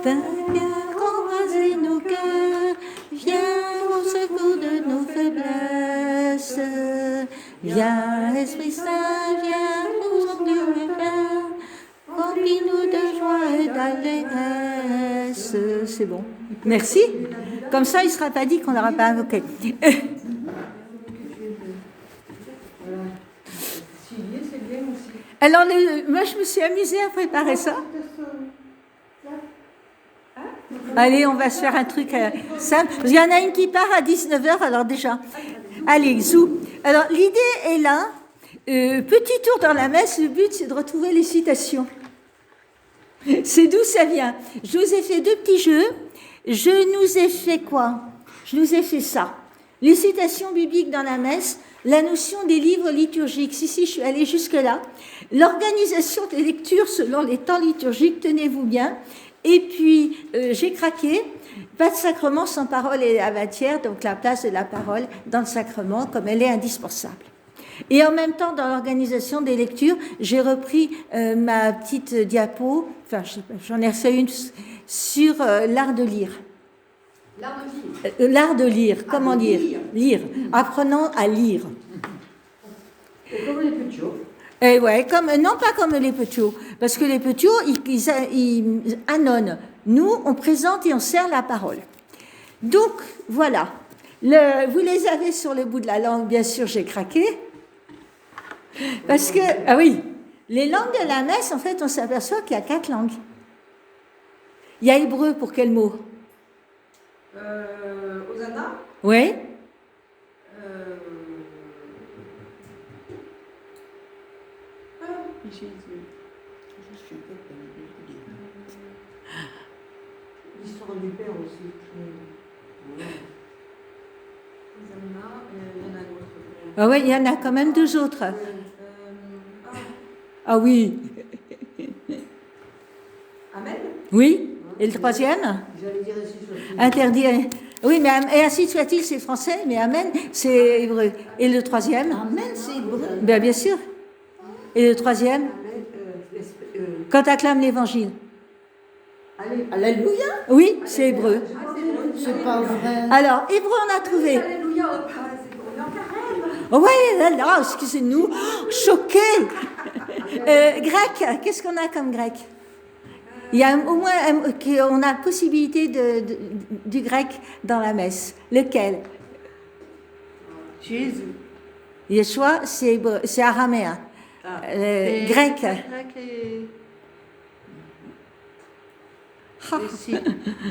Viens embraser nos cœurs, viens au secours de nos faiblesses. Viens, Esprit Saint, viens nous conduire vers. Remplis-nous de joie et d'allégresse. C'est bon. Merci. Comme ça, il ne sera pas dit qu'on n'aura pas invoqué. Alors, moi, je me suis amusée à préparer ça. Allez, on va se faire un truc simple. Il y en a une qui part à 19h, alors déjà. Allez, zou. Alors, l'idée est là. Petit tour dans la messe, le but, c'est de retrouver les citations. C'est d'où ça vient. Je vous ai fait deux petits jeux. Je nous ai fait quoi? Je nous ai fait ça. Les citations bibliques dans la messe, la notion des livres liturgiques. Si, je suis allée jusque-là. L'organisation des lectures selon les temps liturgiques, tenez-vous bien. Et puis, j'ai craqué. Pas de sacrement sans parole et la matière, donc la place de la parole dans le sacrement, comme elle est indispensable. Et en même temps, dans l'organisation des lectures, j'ai repris ma petite diapo, enfin, j'en ai refait une sur l'art de lire. L'art de lire. L'art de lire, comment lire? Lire, apprenant à lire. Et comme les petits. Et ouais, non pas comme les petits, parce que les petits, ils annonnent. Nous, on présente et on sert la parole. Donc, voilà. Vous les avez sur le bout de la langue, bien sûr, j'ai craqué. Parce que, ah oui, les langues de la messe, en fait, on s'aperçoit qu'il y a 4 langues. Il y a hébreu pour quel mot? Hosanna. Oui. L'histoire du Père aussi. Hosanna, il y en a d'autres. Ah oui, il y en a quand même 2 autres. Ah oui. Amen. Oui. Et le troisième? J'allais dire ainsi soit-il. Interdit. Oui, mais et ainsi soit-il, c'est français, mais Amen, c'est hébreu. Et le troisième? Amen, c'est hébreu. Bien sûr. Et le troisième? Quand acclame l'évangile. Alléluia. Oui, c'est hébreu. C'est pas vrai. Alors, hébreu, on a trouvé. Alléluia. C'est en carême. Oh, ouais, là, excusez-nous. Choqué. Grec, qu'est-ce qu'on a comme grec? Il y a au moins, on a possibilité du grec dans la messe. Lequel? Jésus. Yeshua, c'est araméen. Grec.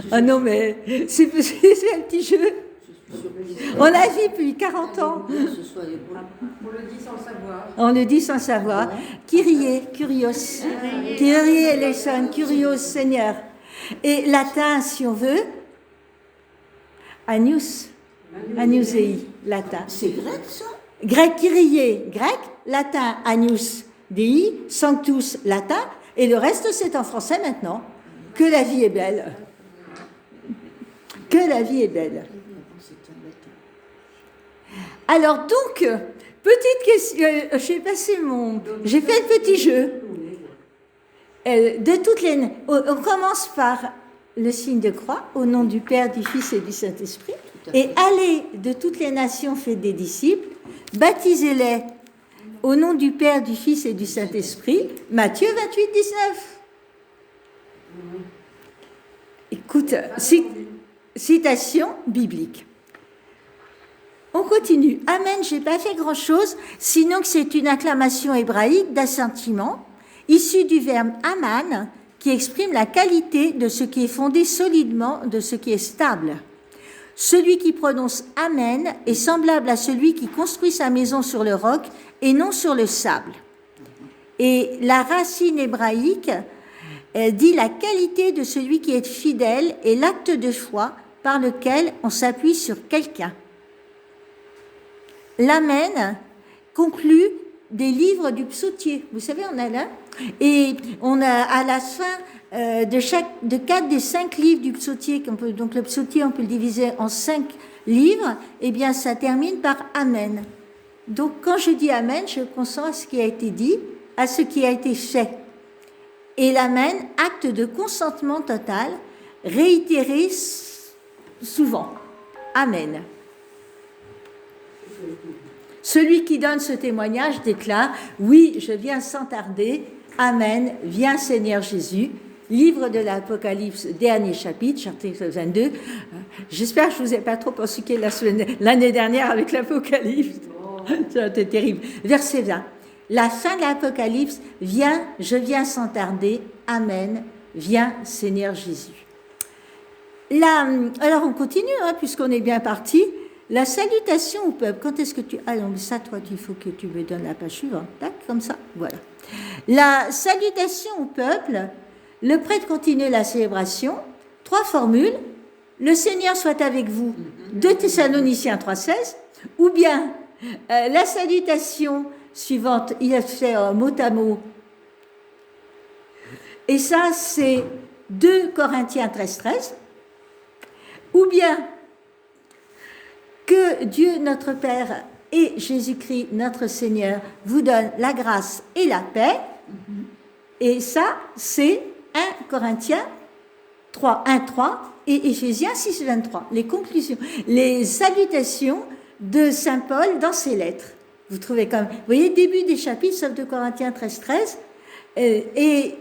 Ah non, mais c'est un petit jeu. On l'a vu depuis 40 ans. On le dit sans savoir. On le dit sans savoir. Kyrie, Kyrios. Kyrie eleison, Kyrios, Seigneur. Et latin, si on veut, Agnus. Agnusei, latin. C'est grec, ça? Grec, Kyrie, grec. Latin, Agnus Dei. Sanctus, latin. Et le reste, c'est en français maintenant. Que la vie est belle. Que la vie est belle. Alors donc, petite question, j'ai fait le petit jeu. On commence par le signe de croix, au nom du Père, du Fils et du Saint-Esprit. Et allez de toutes les nations, faites des disciples, baptisez-les au nom du Père, du Fils et du Saint-Esprit. Matthieu 28, 19. Écoute, citation biblique. On continue. Amen, j'ai pas fait grand-chose, sinon que c'est une acclamation hébraïque d'assentiment, issue du verbe aman, qui exprime la qualité de ce qui est fondé solidement, de ce qui est stable. Celui qui prononce amen est semblable à celui qui construit sa maison sur le roc et non sur le sable. Et la racine hébraïque dit la qualité de celui qui est fidèle et l'acte de foi par lequel on s'appuie sur quelqu'un. L'amen conclut des livres du psautier. Vous savez, on a là, et on a à la fin de 4 des 5 livres du psautier, donc le psautier, on peut le diviser en 5 livres, et bien ça termine par amen. Donc quand je dis amen, je consens à ce qui a été dit, à ce qui a été fait. et l'amen, acte de consentement total, réitéré souvent. Amen. Celui qui donne ce témoignage déclare « Oui, je viens sans tarder. Amen. Viens Seigneur Jésus. » Livre de l'Apocalypse, dernier chapitre, chapitre 22. J'espère que je ne vous ai pas trop ensuqué l'année dernière avec l'Apocalypse. C'était terrible. Verset 20. La fin de l'Apocalypse, viens, je viens sans tarder. Amen. Viens Seigneur Jésus. Alors on continue, puisqu'on est bien parti. La salutation au peuple. Quand est-ce que tu... Ah non, mais ça, toi, il faut que tu me donnes la page suivante. Tac, comme ça. Voilà. La salutation au peuple. Le prêtre continue la célébration. 3 formules. Le Seigneur soit avec vous. 2 Thessaloniciens 3,16. Ou bien la salutation suivante, il a fait mot à mot. Et ça, c'est 2 Corinthiens 13,13. Ou bien que Dieu notre Père et Jésus-Christ notre Seigneur vous donnent la grâce et la paix. Et ça, c'est 1 Corinthiens 3, 1, 3 et Éphésiens 6, 23. Les conclusions, les salutations de Saint Paul dans ses lettres. Vous trouvez comme, vous voyez, début des chapitres, sauf de Corinthiens 13, 13. Et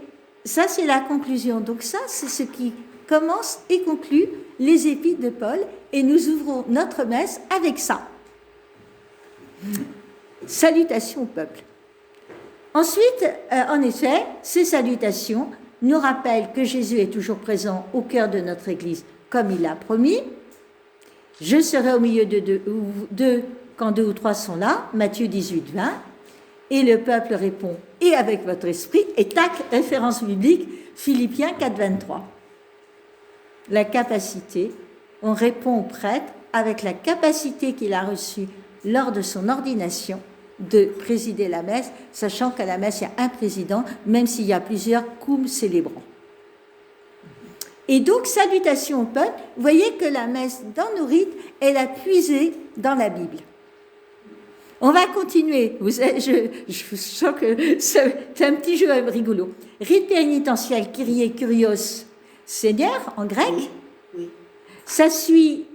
ça, c'est la conclusion. Donc ça, c'est ce qui commence et conclut les épîtres de Paul. Et nous ouvrons notre messe avec ça. Salutations au peuple. Ensuite, en effet, ces salutations nous rappellent que Jésus est toujours présent au cœur de notre Église, comme il l'a promis. Je serai au milieu de deux quand 2 ou 3 sont là, Matthieu 18, 20. Et le peuple répond, et avec votre esprit, et tac, référence biblique, Philippiens 4, 23. La capacité, on répond au prêtre avec la capacité qu'il a reçue lors de son ordination de présider la messe, sachant qu'à la messe, il y a un président, même s'il y a plusieurs coums célébrants. Et donc, salutation au peuple, vous voyez que la messe dans nos rites, elle a puisé dans la Bible. On va continuer. Je sens que c'est un petit jeu rigolo. Rite pénitentiel, Kyrie Kurios, Seigneur, en grec. Oui. Oui. Ça suit,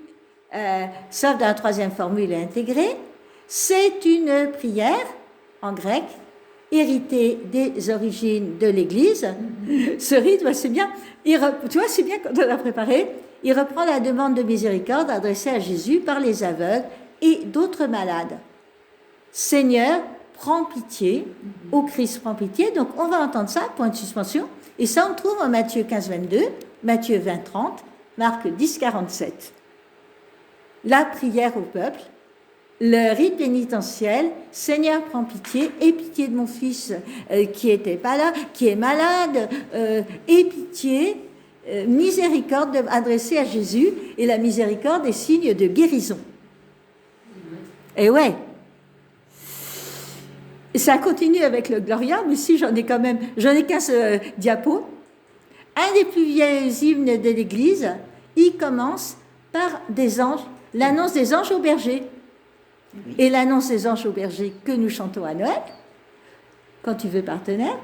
sauf dans la 3e formule intégrée, c'est une prière en grec, héritée des origines de l'Église. Ce rite, c'est bien. Tu vois, c'est bien quand on l'a préparé. Il reprend la demande de miséricorde adressée à Jésus par les aveugles et d'autres malades. Seigneur, prends pitié. Ô Christ, prends pitié. Donc, on va entendre ça, point de suspension. Et ça, on trouve en Matthieu 15, 22, Matthieu 20, 30, Marc 10, 47. La prière au peuple, le rite pénitentiel, Seigneur, prends pitié, aie pitié de mon fils qui était pas là, qui est malade, aie pitié, miséricorde adressée à Jésus, et la miséricorde est signe de guérison. Et ouais. Et ça continue avec le Gloria, mais si j'en ai 15 diapos. Un des plus vieux hymnes de l'Église, il commence par des anges, l'annonce des anges au berger. Oui. Et l'annonce des anges au berger que nous chantons à Noël, quand tu veux partenaire.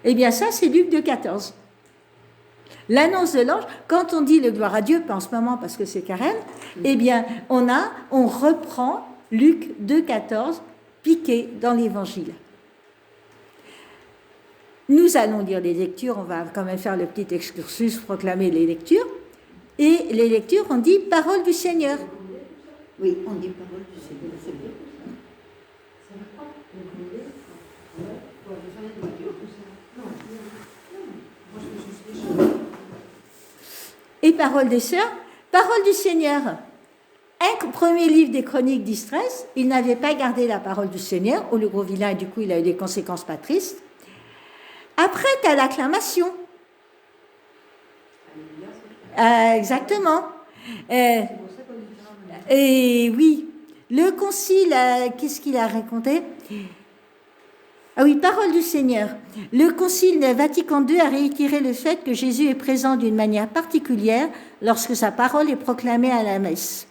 Eh bien ça, c'est Luc 2,14. L'annonce de l'ange, quand on dit le gloire à Dieu, pas en ce moment parce que c'est carême, eh bien on reprend Luc 2,14 piqué dans l'Évangile. Nous allons lire les lectures, on va quand même faire le petit excursus, proclamer les lectures. Et les lectures, on dit « Parole du Seigneur ». Oui, on dit « Parole du Seigneur ». Et Parole des sœurs, Parole du Seigneur. Un premier livre des chroniques d'Istrès, il n'avait pas gardé la parole du Seigneur, au le gros vilain, et du coup il a eu des conséquences pas tristes. Après, tu as l'acclamation. Exactement. Et oui, le concile, qu'est-ce qu'il a raconté ? Ah oui, parole du Seigneur. Le concile Vatican II a réitéré le fait que Jésus est présent d'une manière particulière lorsque sa parole est proclamée à la messe.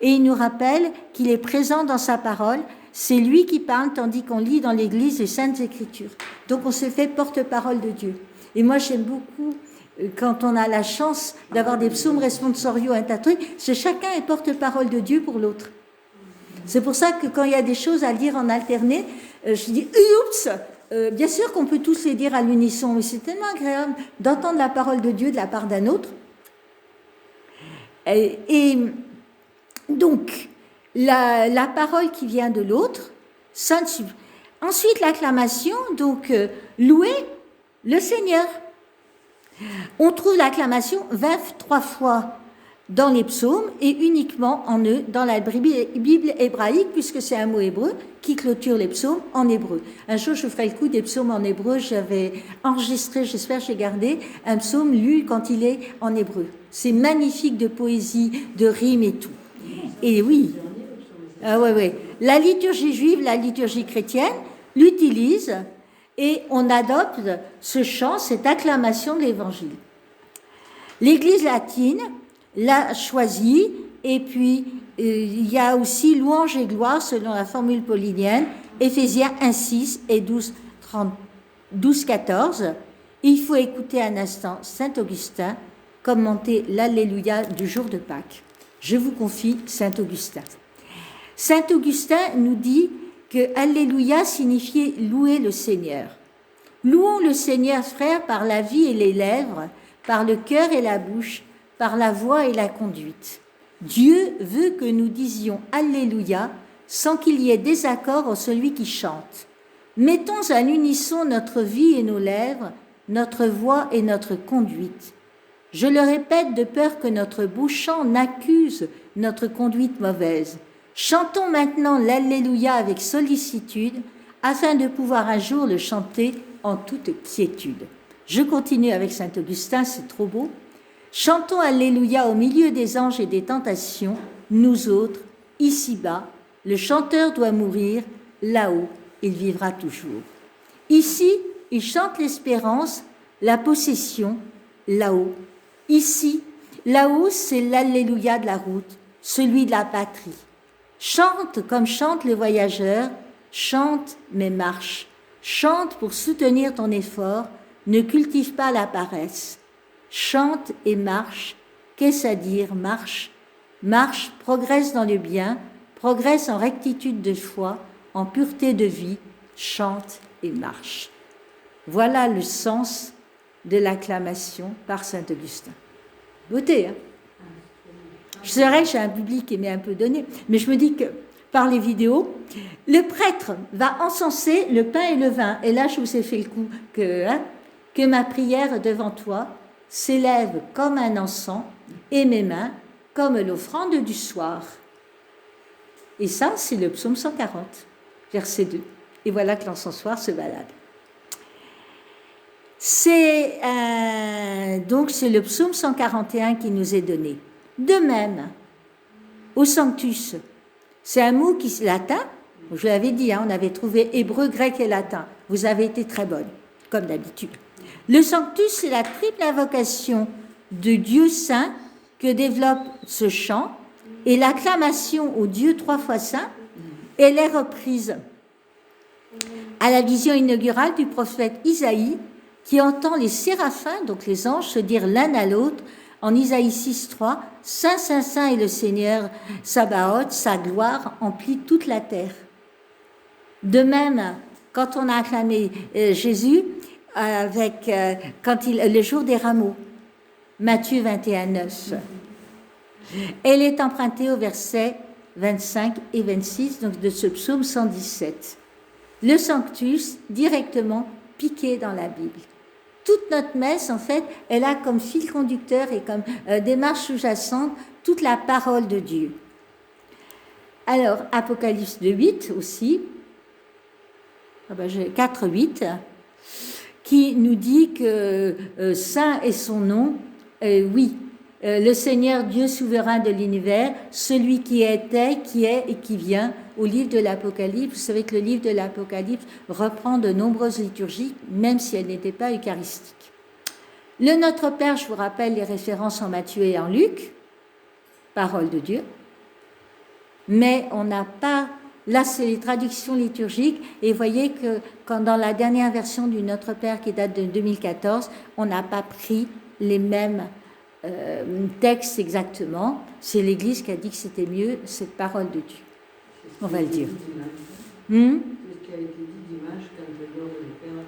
Et il nous rappelle qu'il est présent dans sa parole c'est lui qui parle tandis qu'on lit dans l'Église les Saintes Écritures. Donc on se fait porte-parole de Dieu. Et moi j'aime beaucoup quand on a la chance d'avoir des psaumes responsoriaux, un tas de trucs, c'est chacun est porte-parole de Dieu pour l'autre. C'est pour ça que quand il y a des choses à lire en alterné, je dis oups. Bien sûr qu'on peut tous les dire à l'unisson, mais c'est tellement agréable d'entendre la parole de Dieu de la part d'un autre. Et donc, la parole qui vient de l'autre, ensuite l'acclamation, donc louer le Seigneur. On trouve l'acclamation 23 fois dans les psaumes et uniquement en eux dans la Bible hébraïque, puisque c'est un mot hébreu qui clôture les psaumes en hébreu. Un jour, je ferai le coup des psaumes en hébreu. J'avais enregistré, j'espère que j'ai gardé, un psaume lu quand il est en hébreu. C'est magnifique de poésie, de rimes et tout. Et oui, ouais. La liturgie juive, la liturgie chrétienne l'utilise et on adopte ce chant, cette acclamation de l'Évangile. L'Église latine l'a choisi, et puis il y a aussi louange et gloire selon la formule paulinienne, Éphésiens 1,6 et 12,14. Il faut écouter un instant Saint Augustin commenter l'Alléluia du jour de Pâques. Je vous confie Saint Augustin. Saint Augustin nous dit que Alléluia signifiait louer le Seigneur. Louons le Seigneur, frères, par la vie et les lèvres, par le cœur et la bouche, par la voix et la conduite. Dieu veut que nous disions Alléluia sans qu'il y ait désaccord en celui qui chante. Mettons à l'unisson notre vie et nos lèvres, notre voix et notre conduite. Je le répète de peur que notre beau chant n'accuse notre conduite mauvaise. Chantons maintenant l'Alléluia avec sollicitude afin de pouvoir un jour le chanter en toute quiétude. Je continue avec Saint Augustin, c'est trop beau. Chantons Alléluia au milieu des anges et des tentations, nous autres, ici-bas, le chanteur doit mourir, là-haut, il vivra toujours. Ici, il chante l'espérance, la possession, là-haut. Ici, là-haut, c'est l'Alléluia de la route, celui de la patrie. Chante comme chantent les voyageurs, chante mais marche. Chante pour soutenir ton effort, ne cultive pas la paresse. Chante et marche, qu'est-ce à dire, marche. Marche, progresse dans le bien, progresse en rectitude de foi, en pureté de vie, chante et marche. Voilà le sens de l'acclamation par saint Augustin. Beauté, hein? C'est vrai que j'ai un public qui m'est un peu donné, mais je me dis que par les vidéos, le prêtre va encenser le pain et le vin. Et là, je vous ai fait le coup que ma prière devant toi s'élève comme un encens et mes mains comme l'offrande du soir. Et ça, c'est le psaume 140, verset 2. Et voilà que l'encensoir se balade. Donc, c'est le psaume 141 qui nous est donné. De même, au sanctus, c'est un mot qui est latin. Je l'avais dit, on avait trouvé hébreu, grec et latin. Vous avez été très bonne, comme d'habitude. Le sanctus, c'est la triple invocation de Dieu saint que développe ce chant, et l'acclamation au Dieu trois fois saint, elle est reprise à la vision inaugurale du prophète Isaïe, qui entend les séraphins, donc les anges, se dire l'un à l'autre, en Isaïe 6,3, « Saint, Saint, Saint est le Seigneur Sabaoth, sa gloire emplit toute la terre. » De même, quand on a acclamé Jésus, le jour des rameaux, Matthieu 21,9, elle est empruntée au verset 25 et 26, donc de ce psaume 117. Le sanctus, directement piqué dans la Bible. Toute notre messe, en fait, elle a comme fil conducteur et comme démarche sous-jacente toute la parole de Dieu. Alors, Apocalypse 2,8 aussi, 4,8, qui nous dit que saint est son nom, oui, le Seigneur Dieu souverain de l'univers, celui qui était, qui est et qui vient, au livre de l'Apocalypse. Vous savez que le livre de l'Apocalypse reprend de nombreuses liturgies, même si elles n'étaient pas eucharistiques. Le Notre Père, je vous rappelle les références en Matthieu et en Luc, parole de Dieu, mais on n'a pas Là, c'est les traductions liturgiques. Et vous voyez que quand dans la dernière version du Notre Père qui date de 2014, on n'a pas pris les mêmes textes exactement. C'est l'Église qui a dit que c'était mieux cette parole de Dieu. On va le dire. C'est ce qui a été dit dimanche quand Lord le Père.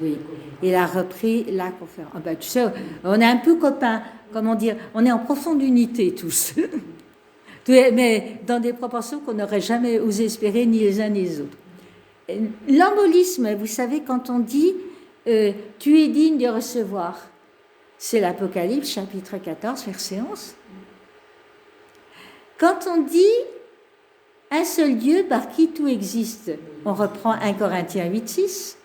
Oui, il a repris la conférence. Ah ben, tu sais, on est un peu copains, comment dire, on est en profonde unité tous. Mais dans des proportions qu'on n'aurait jamais osé espérer ni les uns ni les autres. L'embolisme, vous savez, quand on dit tu es digne de recevoir, c'est l'Apocalypse, chapitre 14, verset 11. Quand on dit un seul Dieu par qui tout existe, on reprend 1 Corinthiens 8, 6.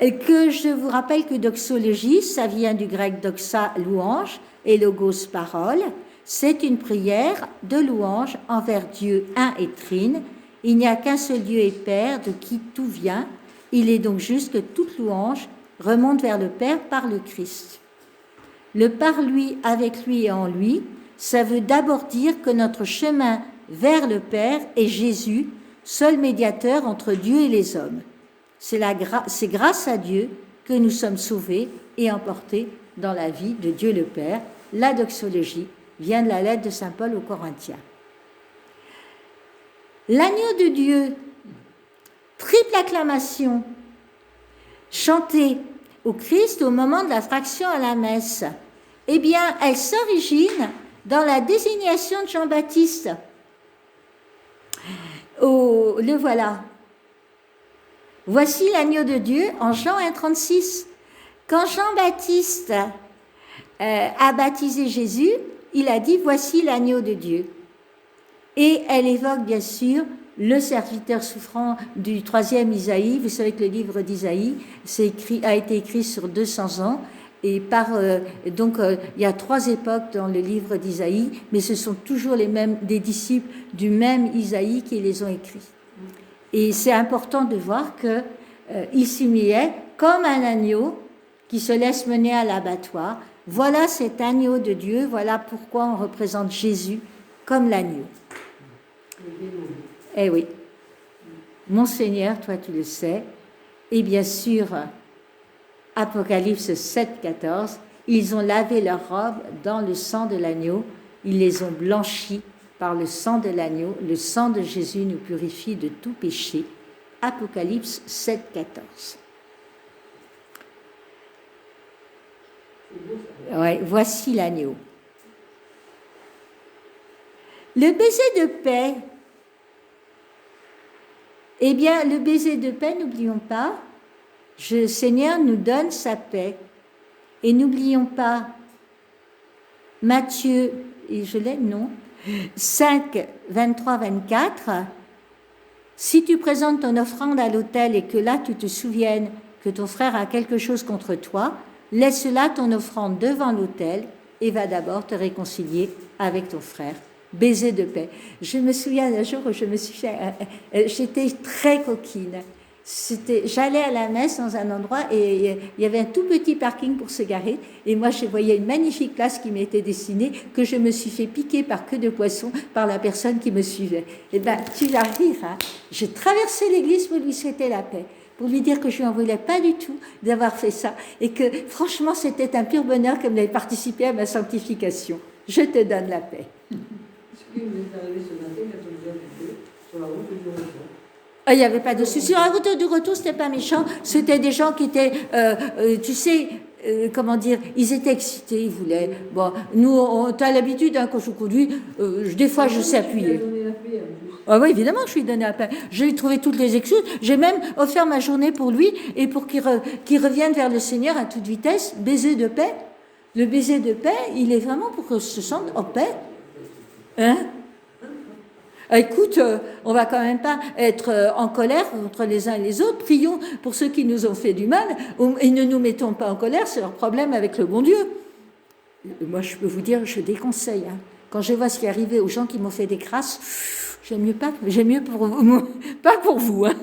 Que je vous rappelle que doxologie, ça vient du grec doxa, louange, et logos, parole. C'est une prière de louange envers Dieu un et trine. Il n'y a qu'un seul Dieu et Père de qui tout vient. Il est donc juste que toute louange remonte vers le Père par le Christ. Le par lui, avec lui et en lui, ça veut d'abord dire que notre chemin vers le Père est Jésus, seul médiateur entre Dieu et les hommes. C'est grâce à Dieu que nous sommes sauvés et emportés dans la vie de Dieu le Père. La doxologie vient de la lettre de saint Paul aux Corinthiens. L'agneau de Dieu, triple acclamation, chantée au Christ au moment de la fraction à la messe, eh bien, elle s'origine dans la désignation de Jean-Baptiste. Oh, le voilà. Voici l'agneau de Dieu en Jean 1,36. Quand Jean-Baptiste a baptisé Jésus, il a dit « Voici l'agneau de Dieu ». Et elle évoque bien sûr le serviteur souffrant du 3e Isaïe. Vous savez que le livre d'Isaïe a été écrit sur 200 ans. Et il y a 3 époques dans le livre d'Isaïe, mais ce sont toujours des disciples du même Isaïe qui les ont écrits. Et c'est important de voir qu'il s'humiliait comme un agneau qui se laisse mener à l'abattoir. Voilà cet agneau de Dieu, voilà pourquoi on représente Jésus comme l'agneau. Eh oui, mon Seigneur, toi tu le sais, et bien sûr, Apocalypse 7, 14, ils ont lavé leurs robes dans le sang de l'agneau, ils les ont blanchis par le sang de l'agneau, le sang de Jésus nous purifie de tout péché. Apocalypse 7, 14. Ouais, voici l'agneau. Le baiser de paix, eh bien, le baiser de paix, n'oublions pas, le Seigneur nous donne sa paix. Et n'oublions pas, Matthieu, et je l'ai, non, 5, 23, 24, si tu présentes ton offrande à l'autel et que là tu te souviennes que ton frère a quelque chose contre toi, laisse là ton offrande devant l'autel et va d'abord te réconcilier avec ton frère. Baiser de paix. Je me souviens d'un jour où j'étais très coquine. J'allais à la messe dans un endroit et il y avait un tout petit parking pour se garer et moi je voyais une magnifique place qui m'était dessinée que je me suis fait piquer par queue de poisson par la personne qui me suivait. Et ben tu vas rire, hein. J'ai traversé l'église pour lui souhaiter la paix, pour lui dire que je lui en voulais pas du tout d'avoir fait ça et que franchement c'était un pur bonheur comme d'avoir participé à ma sanctification. Je te donne la paix. Ce qui m'est arrivé ce matin quand on nous a quittés sur la route du retour. Il n'y avait pas de souci. Sur la route du retour, c'était pas méchant. C'était des gens qui étaient, tu sais, comment dire, ils étaient excités, ils voulaient. Bon, nous, tu as l'habitude, hein, quand je conduis, des fois, je sais appuyer. Ah oui, évidemment, je lui ai donné la paix. J'ai trouvé toutes les excuses. J'ai même offert ma journée pour lui et pour qu'il revienne vers le Seigneur à toute vitesse. Baiser de paix. Le baiser de paix, il est vraiment pour qu'on se sente en paix. Hein? Écoute, on va quand même pas être en colère entre les uns et les autres. Prions pour ceux qui nous ont fait du mal et ne nous mettons pas en colère, c'est leur problème avec le bon Dieu. Moi, je peux vous dire, je déconseille. Hein. Quand je vois ce qui est arrivé aux gens qui m'ont fait des crasses, j'aime mieux pour vous, pas pour vous. Hein.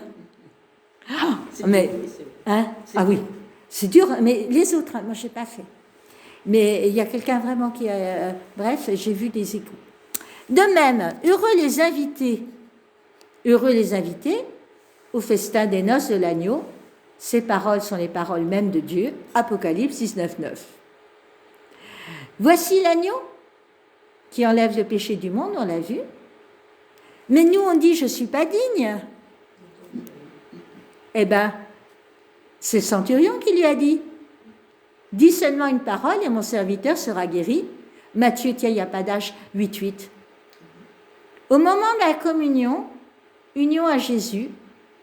Mais, hein, ah oui, c'est dur, mais les autres, hein, moi, je n'ai pas fait. Mais il y a quelqu'un vraiment qui a... bref, j'ai vu des échos. De même, heureux les invités au festin des noces de l'agneau. Ces paroles sont les paroles mêmes de Dieu. Apocalypse 19:9. Voici l'agneau qui enlève le péché du monde, on l'a vu. Mais nous, on dit, je ne suis pas digne. Eh bien, c'est le centurion qui lui a dit. Dis seulement une parole et mon serviteur sera guéri. Matthieu, tiens, il n'y a pas d'âge, 8:8. Au moment de la communion, union à Jésus,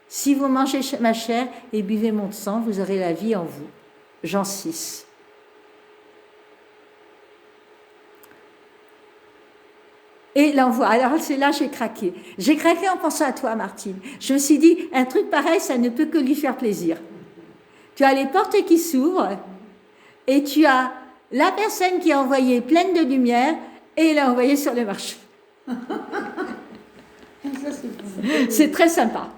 si vous mangez ma chair et buvez mon sang, vous aurez la vie en vous. Jean 6. Et l'envoi. Alors c'est là j'ai craqué. J'ai craqué en pensant à toi, Martine. Je me suis dit, un truc pareil, ça ne peut que lui faire plaisir. Tu as les portes qui s'ouvrent et tu as la personne qui est envoyée pleine de lumière et il est envoyé sur le marché. C'est très sympa.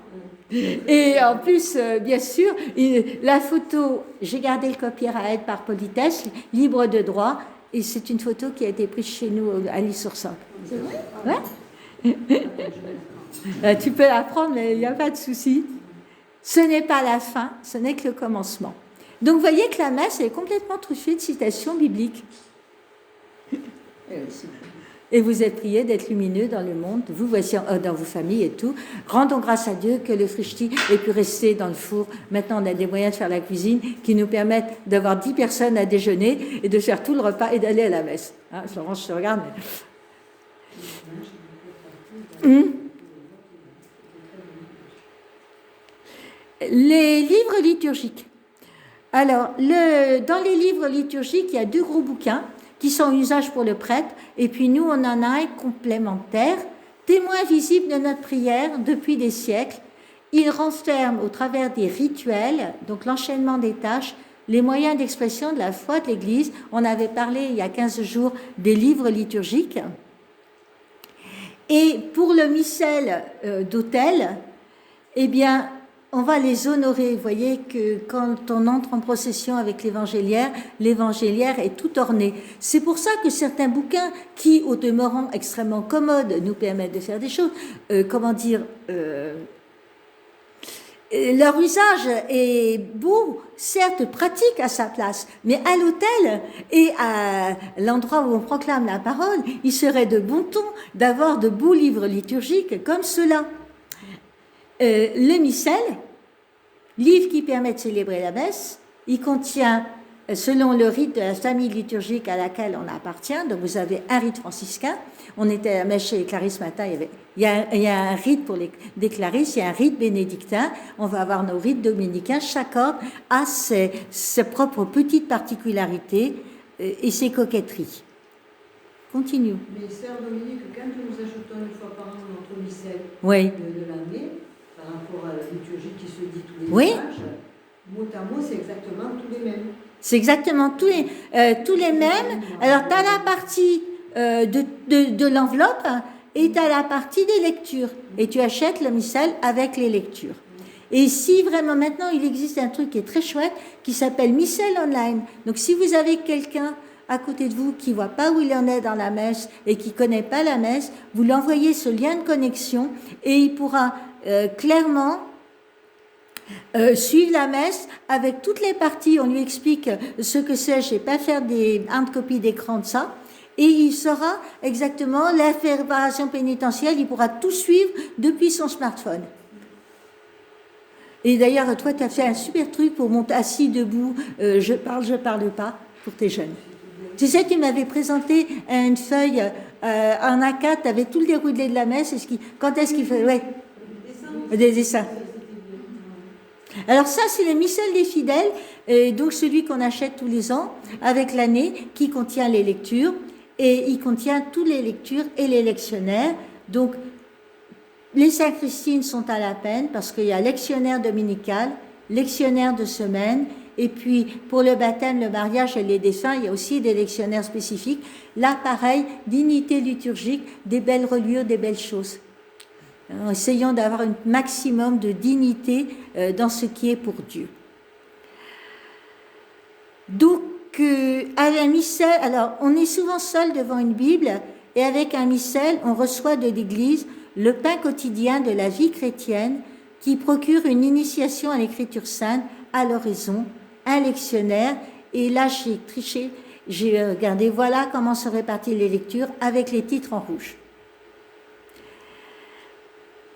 Et en plus, bien sûr, la photo, j'ai gardé le copyright par politesse, libre de droit, et c'est une photo qui a été prise chez nous à l'Île-sur-Sambre. C'est vrai? Ouais. Tu peux la prendre, mais il n'y a pas de souci. Ce n'est pas la fin, ce n'est que le commencement. Donc vous voyez que la messe est complètement truffée de citations bibliques. Et vous êtes priés d'être lumineux dans le monde, vous voici dans vos familles et tout. Rendons grâce à Dieu que le frichti ait pu rester dans le four. Maintenant, on a des moyens de faire la cuisine qui nous permettent d'avoir 10 personnes à déjeuner et de faire tout le repas et d'aller à la messe. Hein, Florence, je te regarde. Mais... Les livres liturgiques. Alors, dans les livres liturgiques, il y a 2 gros bouquins qui sont usage pour le prêtre, et puis nous, on en a un complémentaire, témoin visible de notre prière depuis des siècles. Il renferme au travers des rituels, donc l'enchaînement des tâches, les moyens d'expression de la foi de l'Église. On avait parlé il y a 15 jours des livres liturgiques. Et pour le missel d'autel, eh bien, on va les honorer. Vous voyez que quand on entre en procession avec l'évangéliaire est tout orné. C'est pour ça que certains bouquins qui, au demeurant extrêmement commodes, nous permettent de faire des choses, leur usage est beau, certes pratique à sa place, mais à l'autel et à l'endroit où on proclame la parole, il serait de bon ton d'avoir de beaux livres liturgiques comme ceux-là. Le missel, livre qui permet de célébrer la messe, il contient, selon le rite de la famille liturgique à laquelle on appartient, donc vous avez un rite franciscain, on était à la messe chez les Clarisses ce matin, il y a un rite pour des Clarisses, il y a un rite bénédictin, on va avoir nos rites dominicains, chaque ordre a ses propres petites particularités et ses coquetteries. Continue. Mais sœur Dominique, quand nous ajoutons une fois par an notre missel Oui. de l'année, par rapport à la liturgie qui se dit tous les Oui. dimanches, mot à mot, c'est exactement tous les mêmes. C'est exactement tous les mêmes. Alors, tu as la partie de l'enveloppe et tu as la partie des lectures. Et tu achètes le missel avec les lectures. Et si vraiment maintenant, il existe un truc qui est très chouette qui s'appelle Missel Online. Donc, si vous avez quelqu'un à côté de vous qui ne voit pas où il en est dans la messe et qui ne connaît pas la messe, vous l'envoyez ce lien de connexion et il pourra clairement suivre la messe avec toutes les parties. On lui explique ce que c'est, je ne sais pas faire des hard copies d'écran de ça, et il saura exactement la préparation pénitentielle, il pourra tout suivre depuis son smartphone. Et d'ailleurs, toi, tu as fait un super truc pour monter assis, debout, je parle pas, pour tes jeunes. Tu sais, tu m'avais présenté une feuille en A4, tu avais tout le déroulé de la messe, quand est-ce qu'il fait... Ouais. Des dessins. Alors ça, c'est le missel des fidèles, donc celui qu'on achète tous les ans avec l'année, qui contient les lectures, et il contient toutes les lectures et les lectionnaires. Donc, les sacristines sont à la peine, parce qu'il y a lectionnaire dominical, lectionnaire de semaine, et puis pour le baptême, le mariage et les défunts, il y a aussi des lectionnaires spécifiques. Là, pareil, dignité liturgique, des belles reliures, des belles choses. Essayons d'avoir un maximum de dignité dans ce qui est pour Dieu. Donc, à la missel, alors on est souvent seul devant une Bible et avec un missel, on reçoit de l'Église le pain quotidien de la vie chrétienne qui procure une initiation à l'écriture sainte, à l'oraison, un lectionnaire. Et là, j'ai triché, j'ai regardé, voilà comment se répartissent les lectures avec les titres en rouge.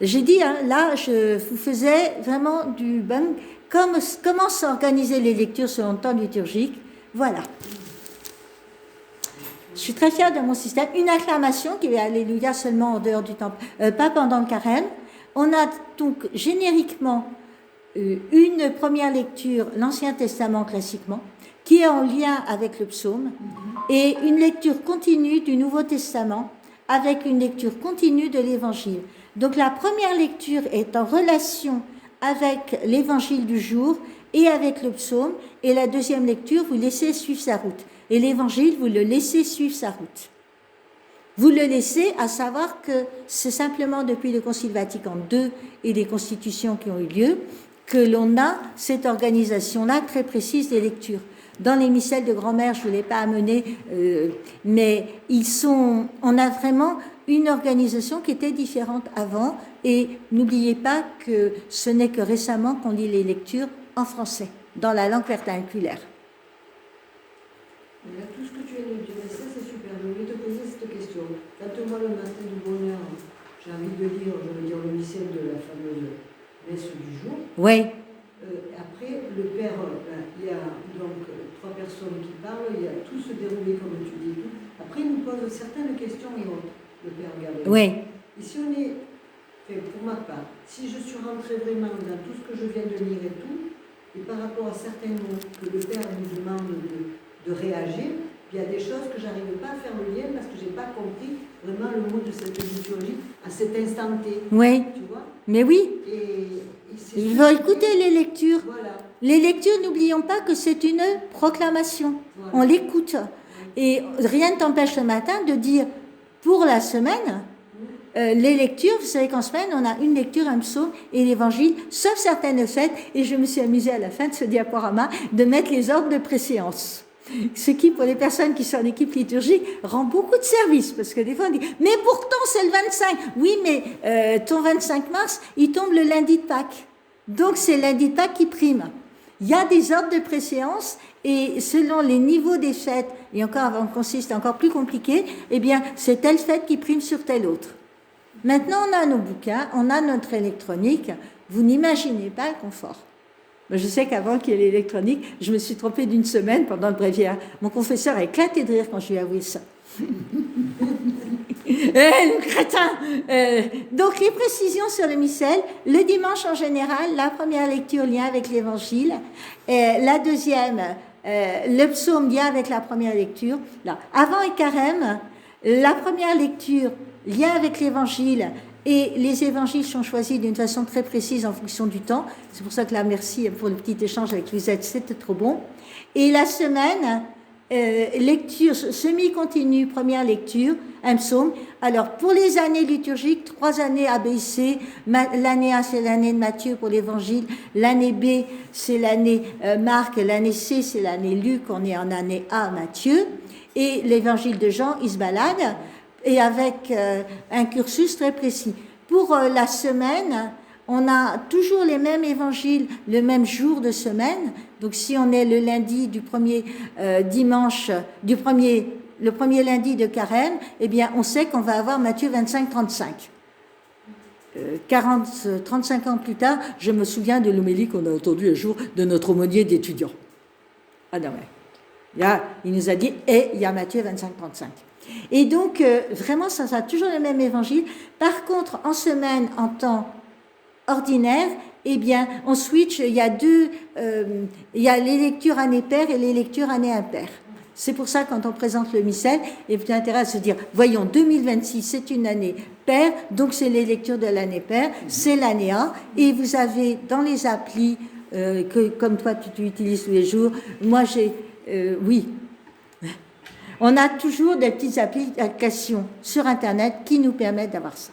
J'ai dit, hein, là, je vous faisais vraiment du bon, comment s'organiser les lectures selon le temps liturgique. Voilà. Je suis très fière de mon système. Une acclamation qui est Alléluia seulement en dehors du temple, pas pendant le carême. On a donc génériquement une première lecture, l'Ancien Testament classiquement, qui est en lien avec le psaume, et une lecture continue du Nouveau Testament avec une lecture continue de l'Évangile. Donc la première lecture est en relation avec l'Évangile du jour et avec le psaume, et la deuxième lecture, vous laissez suivre sa route. Et l'Évangile, vous le laissez suivre sa route. Vous le laissez, à savoir que c'est simplement depuis le Concile Vatican II et les constitutions qui ont eu lieu que l'on a cette organisation-là très précise des lectures. Dans les missels de grand-mère, je ne l'ai pas amené, mais on a vraiment une organisation qui était différente avant. Et n'oubliez pas que ce n'est que récemment qu'on lit les lectures en français, dans la langue vernaculaire. Là, tout ce que tu viens de dire, ça c'est super. Je voulais te poser cette question. Quand moi, le matin du bonheur, j'ai envie de lire, je veux dire, le missel de la fameuse messe du jour. Oui. Après, le Père, il y a donc 3 personnes qui parlent, il y a tout se déroulé comme tu dis. Après, il nous pose certaines questions et autres, le Père Gabriel. Oui. Et si on est, pour ma part, si je suis rentrée vraiment dans tout ce que je viens de lire et tout, et par rapport à certains mots que le Père nous demande de réagir, il y a des choses que je n'arrive pas à faire le lien parce que je n'ai pas compris vraiment le mot de cette liturgie à cet instant T. Oui. Tu vois? Mais oui. Il faut écouter les lectures. Voilà. Les lectures, n'oublions pas que c'est une proclamation. Voilà. On l'écoute. Et rien ne t'empêche ce matin de dire, pour la semaine, les lectures, vous savez qu'en semaine, on a une lecture, un psaume et l'évangile, sauf certaines fêtes, et je me suis amusée à la fin de ce diaporama de mettre les ordres de préséance. Ce qui, pour les personnes qui sont en équipe liturgique, rend beaucoup de service. Parce que des fois, on dit, mais pourtant, c'est le 25. Oui, mais ton 25 mars, il tombe le lundi de Pâques. Donc, c'est lundi de Pâques qui prime. Il y a des ordres de préséance, et selon les niveaux des fêtes, et encore avant qu'on consiste encore plus compliqué, eh bien, c'est telle fête qui prime sur telle autre. Maintenant, on a nos bouquins, on a notre électronique. Vous n'imaginez pas le confort. Je sais qu'avant qu'il y ait l'électronique, je me suis trompée d'une semaine pendant le bréviaire. Mon confesseur a éclaté de rire quand je lui ai avoué ça. Le crétin. Donc, les précisions sur le missel. Le dimanche, en général, la première lecture, lien avec l'évangile. La deuxième, le psaume, lien avec la première lecture. Là, avant et carême, la première lecture, lien avec l'évangile. Et les évangiles sont choisis d'une façon très précise en fonction du temps. C'est pour ça que là, merci pour le petit échange avec Lisette, c'était trop bon. Et la semaine, lecture semi-continue, première lecture, un psaume. Alors, pour les années liturgiques, 3 années ABC. L'année A, c'est l'année de Matthieu pour l'évangile. L'année B, c'est l'année Marc. L'année C, c'est l'année Luc. On est en année A, Matthieu. Et l'évangile de Jean, il se balade. Et avec un cursus très précis. Pour la semaine, on a toujours les mêmes évangiles, le même jour de semaine. Donc si on est le lundi du premier dimanche, le premier lundi de carême, eh bien on sait qu'on va avoir Matthieu 25-35. 35 ans plus tard, je me souviens de l'homélie qu'on a entendue un jour de notre aumônier d'étudiants. Ah non, mais là, il nous a dit, et il y a Matthieu 25-35. Et donc, vraiment, ça a toujours le même évangile. Par contre, en semaine, en temps ordinaire, eh bien, on switch, il y a les lectures année paire et les lectures année impaire. C'est pour ça, quand on présente le missel, il y a intérêt à se dire, voyons, 2026, c'est une année paire, donc c'est les lectures de l'année paire, c'est l'année A, et vous avez dans les applis, comme toi, tu utilises tous les jours, moi, oui. On a toujours des petites applications sur Internet qui nous permettent d'avoir ça.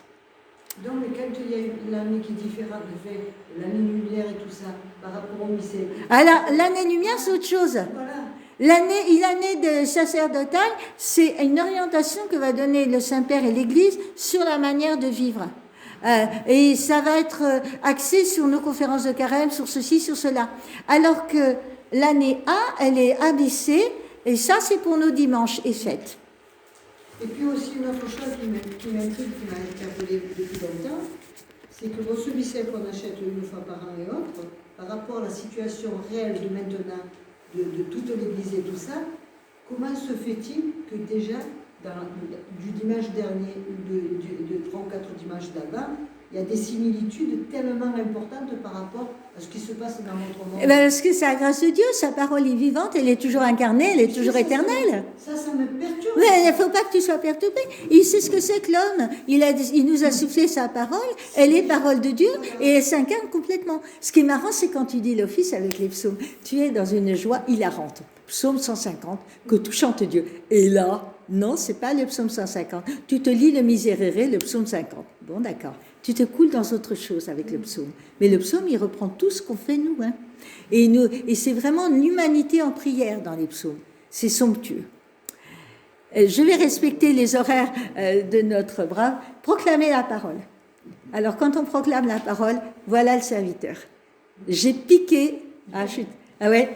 Donc, quand il y a l'année qui est différente, l'année lumière et tout ça, par rapport au missel. Alors, l'année lumière, c'est autre chose. Voilà. L'année de sacerdotale, c'est une orientation que va donner le Saint-Père et l'Église sur la manière de vivre. Et ça va être axé sur nos conférences de carême, sur ceci, sur cela. Alors que l'année A, elle est ABC, et ça, c'est pour nos dimanches et fêtes. Et puis aussi une autre chose qui m'intrigue, qui m'a interpellée depuis longtemps, c'est que vos missel qu'on achète une fois par an et autres, par rapport à la situation réelle de maintenant, de toute l'Église et tout ça, comment se fait-il que déjà, du dimanche dernier, de 3 ou 4 dimanches d'avant, il y a des similitudes tellement importantes par rapport à ce qui se passe dans notre monde. Parce que c'est la grâce de Dieu, sa parole est vivante, elle est toujours incarnée, elle est toujours éternelle. Ça me perturbe. Mais il ne faut pas que tu sois perturbé. Il sait ce que c'est que l'homme. Il nous a soufflé sa parole, elle est parole de Dieu et elle s'incarne complètement. Ce qui est marrant, c'est quand tu dis l'office avec les psaumes, tu es dans une joie hilarante. Psaume 150, que tout chante Dieu. Et là, non, c'est pas le psaume 150. Tu te lis le Miserere, le psaume 50. Bon, d'accord. Tu te coules dans autre chose avec le psaume. Mais le psaume, il reprend tout ce qu'on fait nous. Hein. Et c'est vraiment l'humanité en prière dans les psaumes. C'est somptueux. Je vais respecter les horaires de notre brave. Proclamer la parole. Alors, quand on proclame la parole, voilà le serviteur. J'ai piqué. Ah ouais.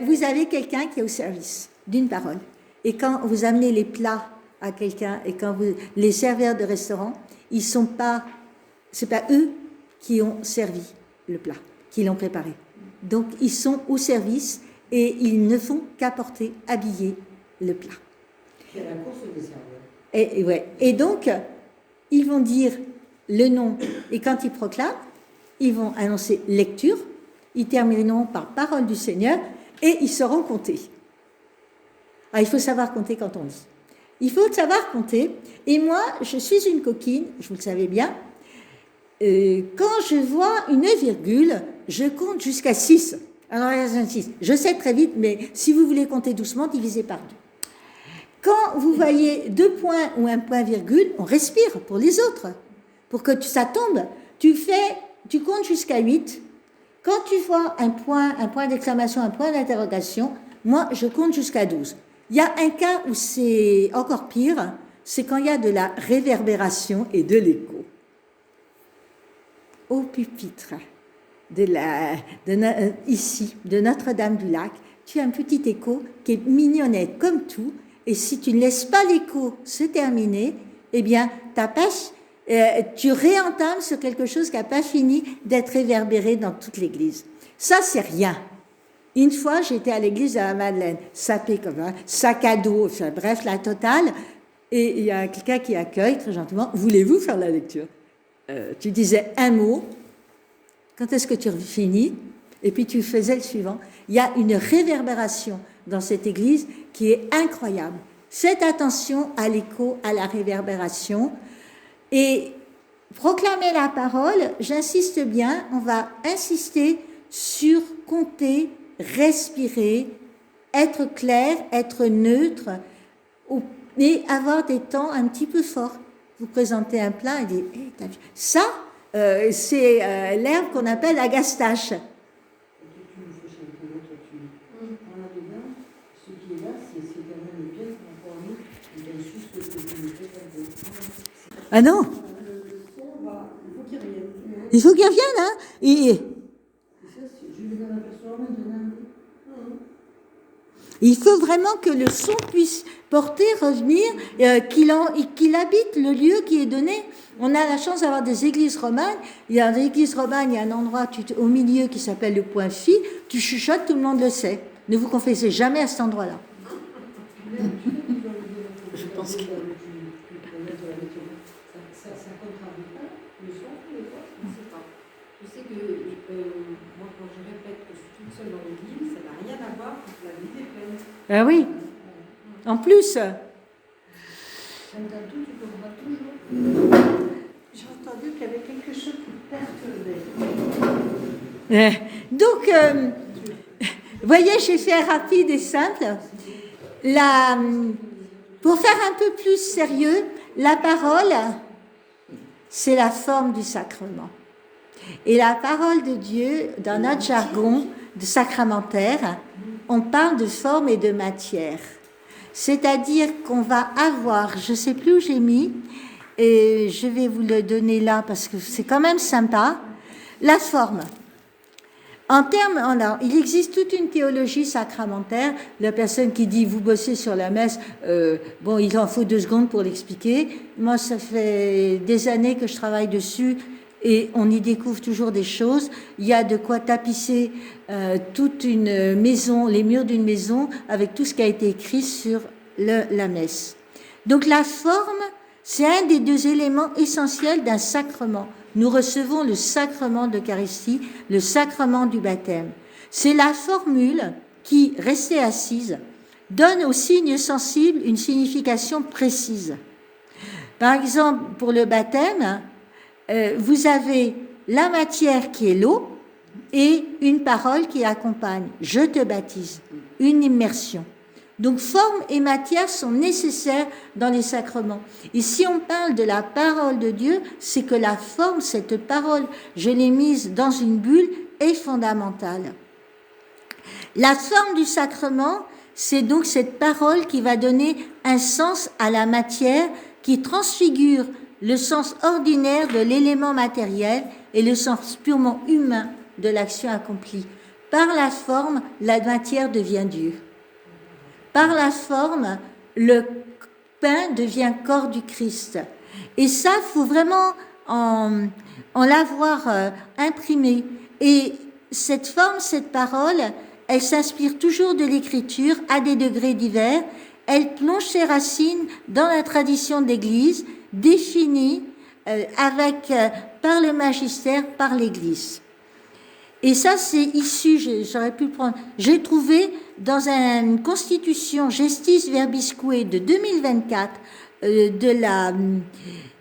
Vous avez quelqu'un qui est au service d'une parole. Et quand vous amenez les plats à quelqu'un, et quand les serveurs de restaurant, ils sont pas, c'est pas eux qui ont servi le plat, qui l'ont préparé. Donc ils sont au service et ils ne font qu'apporter, habiller le plat. C'est la course des serveurs. Et donc ils vont dire le nom et quand ils proclament, ils vont annoncer lecture, ils termineront par parole du Seigneur et ils sauront compter. Ah, il faut savoir compter quand on lit. Il faut savoir compter. Et moi, je suis une coquine, je vous le savez bien. Quand je vois une virgule, je compte jusqu'à 6. Alors, il y a 6. Je sais très vite, mais si vous voulez compter doucement, divisez par 2. Quand vous voyez 2 points ou un point virgule, on respire pour les autres. Pour que ça tombe, tu comptes jusqu'à 8. Quand tu vois un point d'exclamation, un point d'interrogation, moi, je compte jusqu'à 12. Il y a un cas où c'est encore pire, c'est quand il y a de la réverbération et de l'écho. Au pupitre ici, de Notre-Dame-du-Lac, tu as un petit écho qui est mignonnette comme tout, et si tu ne laisses pas l'écho se terminer, eh bien, tu réentames sur quelque chose qui n'a pas fini d'être réverbéré dans toute l'église. Ça, c'est rien. Une fois, j'étais à l'église de la Madeleine, sapé comme un sac à dos, enfin, bref, la totale, et il y a quelqu'un qui accueille très gentiment, voulez-vous faire la lecture? Tu disais un mot, quand est-ce que tu finis? Et puis tu faisais le suivant. Il y a une réverbération dans cette église qui est incroyable. Faites attention à l'écho, à la réverbération, et proclamer la parole, j'insiste bien, on va insister sur compter, respirer, être clair, être neutre et avoir des temps un petit peu forts. Vous présentez un plat et dites hey, t'as vu ça, c'est l'herbe qu'on appelle agastache. Ah non, il faut qu'il revienne, hein. Il faut vraiment que le son puisse porter, revenir, qu'il habite le lieu qui est donné. On a la chance d'avoir des églises romanes. Il y a des églises romanes, il y a un endroit au milieu qui s'appelle le Point Phi. Tu chuchotes, tout le monde le sait. Ne vous confessez jamais à cet endroit-là. Je pense que... Ça contrarie pas le son des fois? Je ne sais pas. Je sais que moi, quand je répète que je suis toute seule dans l'église, ça n'a rien à voir avec la vie des pleine. Ah oui. En plus. Tout, tu comprends toujours. J'ai entendu qu'il y avait quelque chose qui perturbait. Donc, voyez, j'ai fait rapide et simple. Pour faire un peu plus sérieux, la parole, c'est la forme du sacrement. Et la parole de Dieu, dans notre jargon de sacramentaire, on parle de forme et de matière. C'est-à-dire qu'on va avoir, je ne sais plus où j'ai mis, et je vais vous le donner là parce que c'est quand même sympa, la forme. En termes, alors, il existe toute une théologie sacramentaire. La personne qui dit vous bossez sur la messe, bon, il en faut 2 secondes pour l'expliquer. Moi, ça fait des années que je travaille dessus et on y découvre toujours des choses. Il y a de quoi tapisser toute une maison, les murs d'une maison, avec tout ce qui a été écrit sur la messe. Donc la forme, c'est un des 2 éléments essentiels d'un sacrement. Nous recevons le sacrement d'Eucharistie, le sacrement du baptême. C'est la formule qui, restée assise, donne aux signes sensibles une signification précise. Par exemple, pour le baptême, vous avez la matière qui est l'eau et une parole qui accompagne. Je te baptise, une immersion. Donc forme et matière sont nécessaires dans les sacrements. Et si on parle de la parole de Dieu, c'est que la forme, cette parole, je l'ai mise dans une bulle, est fondamentale. La forme du sacrement, c'est donc cette parole qui va donner un sens à la matière, qui transfigure le sens ordinaire de l'élément matériel et le sens purement humain de l'action accomplie. Par la forme, la matière devient Dieu. Par la forme, le pain devient corps du Christ. Et ça, il faut vraiment en l'avoir imprimé. Et cette forme, cette parole, elle s'inspire toujours de l'Écriture à des degrés divers. Elle plonge ses racines dans la tradition de l'Église, définie par le magistère, par l'Église. Et ça, c'est issu, j'aurais pu le prendre, j'ai trouvé dans une constitution Gestis Verbisque de 2024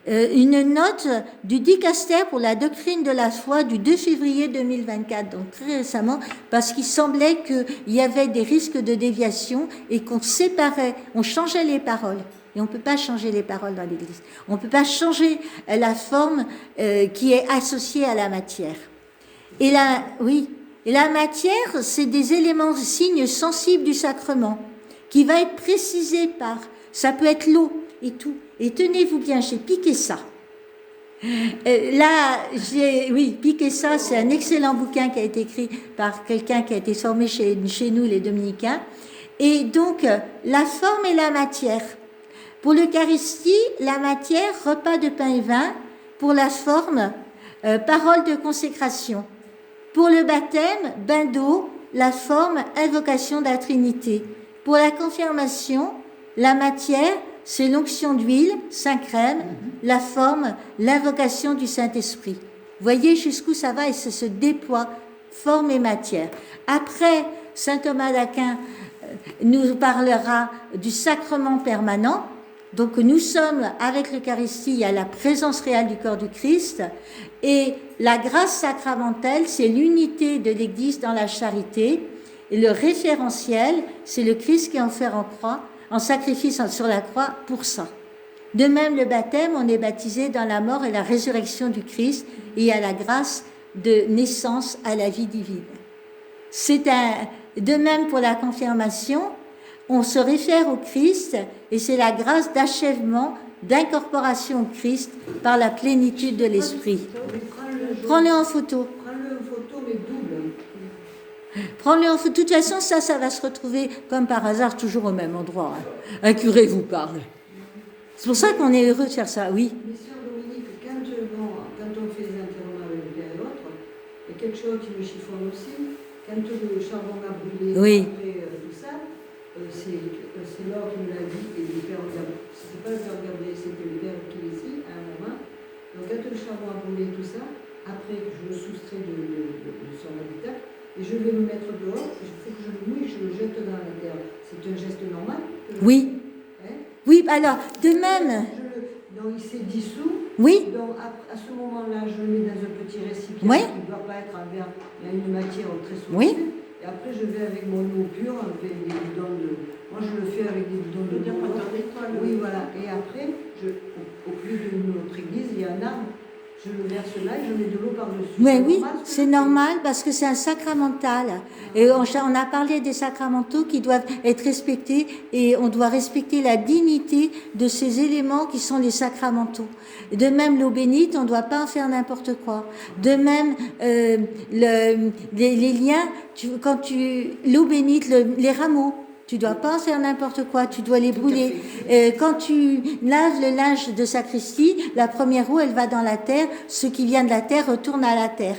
une note du dicaster pour la doctrine de la foi du 2 février 2024, donc très récemment, parce qu'il semblait qu'il y avait des risques de déviation et qu'on séparait, on changeait les paroles. Et on ne peut pas changer les paroles dans l'Église. On ne peut pas changer la forme qui est associée à la matière. Et la matière, c'est des éléments, signes sensibles du sacrement, qui va être précisé par, ça peut être l'eau et tout. Et tenez-vous bien, j'ai piqué ça. Piqué ça, c'est un excellent bouquin qui a été écrit par quelqu'un qui a été formé chez nous, les Dominicains. Et donc, la forme et la matière. Pour l'Eucharistie, la matière, repas de pain et vin. Pour la forme, parole de consécration. Pour le baptême, bain d'eau, la forme, invocation de la Trinité. Pour la confirmation, la matière, c'est l'onction d'huile, Saint-Crème, la forme, l'invocation du Saint-Esprit. Voyez jusqu'où ça va et ça se déploie, forme et matière. Après, saint Thomas d'Aquin nous parlera du sacrement permanent. Donc nous sommes, avec l'Eucharistie, à la présence réelle du corps du Christ. Et la grâce sacramentelle, c'est l'unité de l'Église dans la charité. Et le référentiel, c'est le Christ qui est offert en croix, en sacrifice sur la croix pour ça. De même, le baptême, on est baptisé dans la mort et la résurrection du Christ et à la grâce de naissance à la vie divine. De même pour la confirmation, on se réfère au Christ et c'est la grâce d'achèvement, d'incorporation au Christ par la plénitude de l'Esprit. Prends-le en photo. Prends-le en photo, mais double. Prends-le en photo. De toute façon, ça va se retrouver comme par hasard toujours au même endroit. Un curé vous parle. C'est pour ça qu'on est heureux de faire ça, oui. Mais sœur Dominique, quand on fait les enterrements avec le père et l'autre, il y a quelque chose qui me chiffonne aussi. Quand le charbon a brûlé, oui. Après tout ça, c'est Laure qui me l'a dit, et le père regardait. C'était pas le père regardait, c'était le père qui est ici, à un moment. Donc quand le charbon a brûlé, tout ça, après je le soustrais de son habitat, et je vais me mettre dehors, il faut que je le mouille, je le jette dans la terre. C'est un geste normal? Oui. Oui, alors, de même... Donc il s'est dissous. Oui. Donc à ce moment-là, je le mets dans un petit récipient oui. qui ne doit pas être en verre. Il y a une matière très souple. Oui. Et après, je vais avec mon eau pure, avec des bidons de... Moi, je le fais avec des bidons de... Oui, voilà. Et après, au pied de notre église, il y a un arbre. je le verse là et je mets de l'eau par-dessus. Mais oui, normal, c'est normal parce que c'est un sacramental. Et on a parlé des sacramentaux qui doivent être respectés et on doit respecter la dignité de ces éléments qui sont les sacramentaux. De même, l'eau bénite, on ne doit pas en faire n'importe quoi. De même, les liens, l'eau bénite, les rameaux, tu dois pas en faire n'importe quoi, tu dois les brûler. Quand tu laves le linge de sacristie, la première eau, elle va dans la terre. Ce qui vient de la terre retourne à la terre.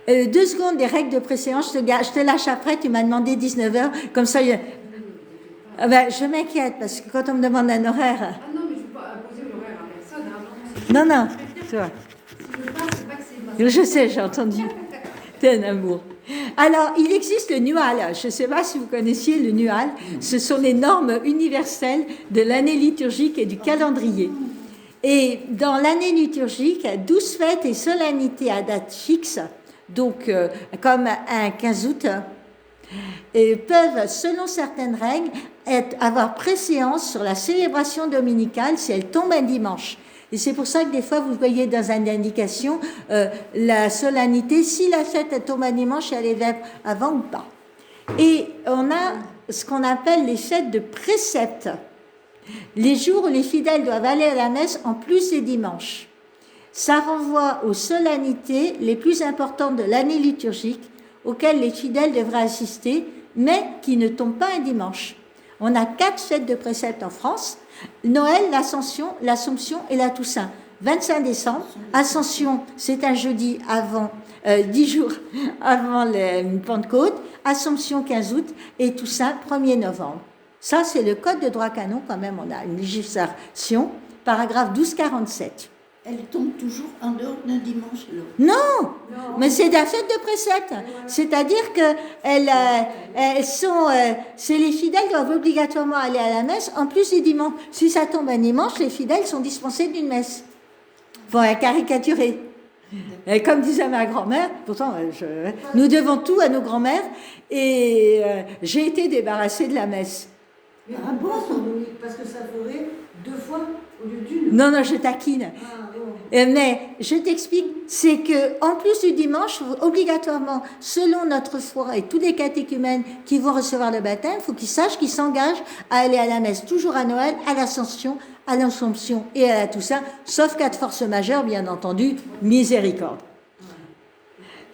2 secondes des règles de préséance, je te lâche après, tu m'as demandé 19h, comme ça, je m'inquiète, parce que quand on me demande un horaire... Ah non, mais je ne veux pas imposer l'horaire à personne. Non, tu vois. Si je passe, c'est pas que c'est Je sais, j'ai entendu. T'es un amour. Alors, il existe le NUAL. Je ne sais pas si vous connaissiez le NUAL. Ce sont les normes universelles de l'année liturgique et du calendrier. Et dans l'année liturgique, 12 fêtes et solennités à date fixe, donc comme un 15 août, peuvent, selon certaines règles, avoir préséance sur la célébration dominicale si elle tombe un dimanche. Et c'est pour ça que des fois, vous voyez dans une indication la solennité, si la fête tombe un dimanche, elle est avant ou pas. Et on a ce qu'on appelle les fêtes de préceptes, les jours où les fidèles doivent aller à la messe en plus des dimanches. Ça renvoie aux solennités les plus importantes de l'année liturgique, auxquelles les fidèles devraient assister, mais qui ne tombent pas un dimanche. On a 4 fêtes de préceptes en France: Noël, l'Assomption et la Toussaint. 25 décembre, Ascension, c'est un jeudi avant, 10 jours avant la Pentecôte, Assomption 15 août et Toussaint 1er novembre. Ça, c'est le code de droit canon quand même, on a une législation, paragraphe 1247. Elle tombe toujours en dehors d'un dimanche, alors. Non, mais c'est la fête de préceptes. C'est-à-dire que c'est les fidèles qui doivent obligatoirement aller à la messe en plus du dimanche. Si ça tombe un dimanche, les fidèles sont dispensés d'une messe. Faut la caricaturer. Et comme disait ma grand-mère, pourtant nous devons tout à nos grands-mères, et j'ai été débarrassée de la messe. Mais pourquoi parce que ça ferait 2 fois au lieu d'une. Non, je taquine. Mais je t'explique, c'est que en plus du dimanche, obligatoirement, selon notre foi et tous les catéchumènes qui vont recevoir le baptême, il faut qu'ils sachent qu'ils s'engagent à aller à la messe toujours à Noël, à l'Ascension, à l'Assomption et à la Toussaint, sauf cas de force majeure, bien entendu, miséricorde.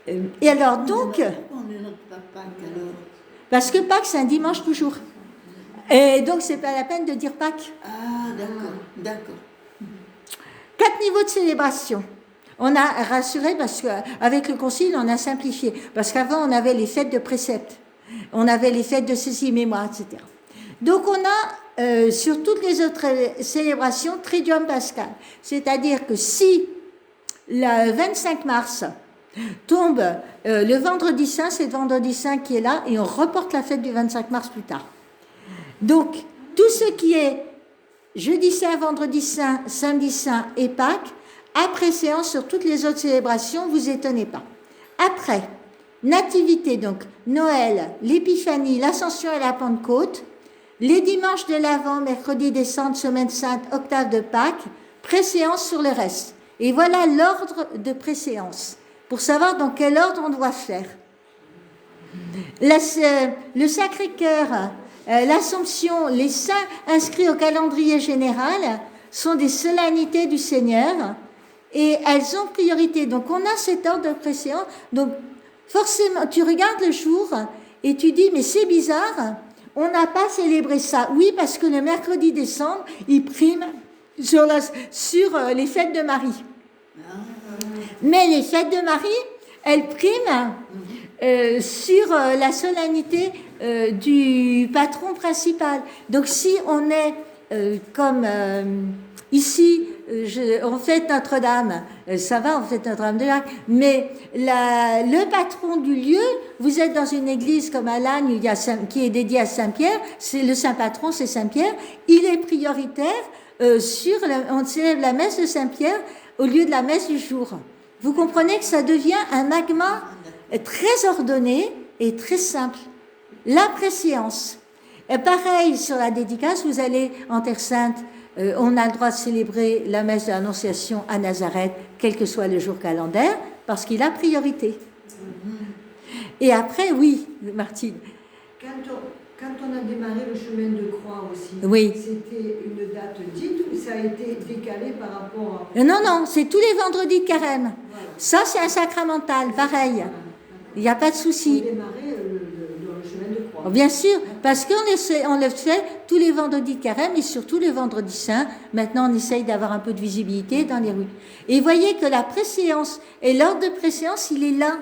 Et alors donc, On ne note pas Pâques, alors. parce que Pâques c'est un dimanche toujours, et donc c'est pas la peine de dire Pâques. Ah, d'accord. 4 niveaux de célébration. On a rassuré parce qu'avec le concile, on a simplifié. Parce qu'avant, on avait les fêtes de préceptes, on avait les fêtes de ceci, mémoire, etc. Donc, on a sur toutes les autres célébrations Triduum Pascal. C'est-à-dire que si le 25 mars tombe le vendredi saint, c'est le vendredi saint qui est là et on reporte la fête du 25 mars plus tard. Donc, tout ce qui est jeudi saint, vendredi saint, samedi saint et Pâques, après séance sur toutes les autres célébrations, vous étonnez pas. Après, Nativité, donc Noël, l'Épiphanie, l'Ascension et la Pentecôte, les dimanches de l'Avent, mercredi des Cendres, Semaine Sainte, octave de Pâques, préséance sur le reste. Et voilà l'ordre de préséance, pour savoir dans quel ordre on doit faire. Le Sacré-Cœur, l'Assomption, les saints inscrits au calendrier général sont des solennités du Seigneur et elles ont priorité. Donc on a cet ordre de préséance. Donc forcément, tu regardes le jour et tu dis mais c'est bizarre, on n'a pas célébré ça. Oui, parce que le mercredi décembre, il prime sur les fêtes de Marie. Mais les fêtes de Marie, elles priment sur la solennité du patron principal. Donc si on est comme ici, on fête Notre-Dame, ça va, on fête Notre-Dame de Lac, mais le patron du lieu, vous êtes dans une église comme à Lagne qui est dédiée à Saint-Pierre, c'est le saint patron, c'est Saint-Pierre, il est prioritaire on célèbre la messe de Saint-Pierre au lieu de la messe du jour. Vous comprenez que ça devient un magma très ordonné et très simple. La préséance. Et pareil sur la dédicace, vous allez en Terre Sainte on a le droit de célébrer la messe de l'Annonciation à Nazareth, quel que soit le jour calendaire, parce qu'il a priorité. Et après, oui, Martine. Quand on a démarré le chemin de croix aussi, Oui. c'était une date dite ou ça a été décalé par rapport à... Non, non, c'est tous les vendredis de carême. Voilà. Ça, c'est un sacramental, pareil. Il n'y a pas de On souci. a démarré dans le chemin de croix. Bien sûr, parce qu'on on le fait tous les vendredis de carême et surtout les vendredis saints. Maintenant, on essaye d'avoir un peu de visibilité dans les rues. Et voyez que la préséance et l'ordre de préséance, il est là.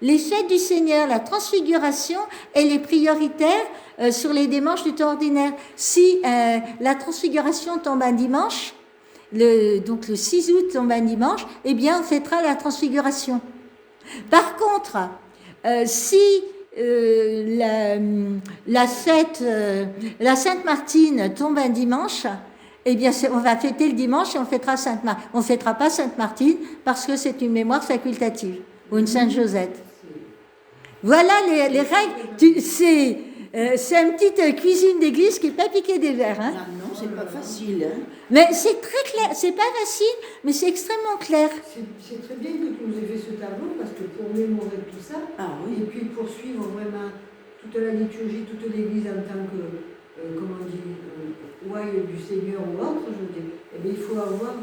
Les fêtes du Seigneur, la transfiguration, elle est prioritaire sur les dimanches du temps ordinaire. Si la transfiguration tombe un dimanche, donc le 6 août tombe un dimanche, eh bien on fêtera la transfiguration. Par contre, si la Sainte Martine tombe un dimanche, eh bien on va fêter le dimanche et on fêtera Sainte Martine. On ne fêtera pas Sainte Martine parce que c'est une mémoire facultative ou une Sainte Josette. Voilà les règles. C'est une petite cuisine d'église qui n'est pas piquée des verres. Hein. Ah non, c'est pas facile. Hein. Mais c'est très clair. C'est pas facile, mais c'est extrêmement clair. C'est très bien que tu nous aies fait ce tableau parce que pour mémorer tout ça, et puis pour suivre vraiment toute la liturgie, toute l'église en tant que, comment on dit, ouaille du Seigneur ou autre, je veux dire, eh bien, il faut avoir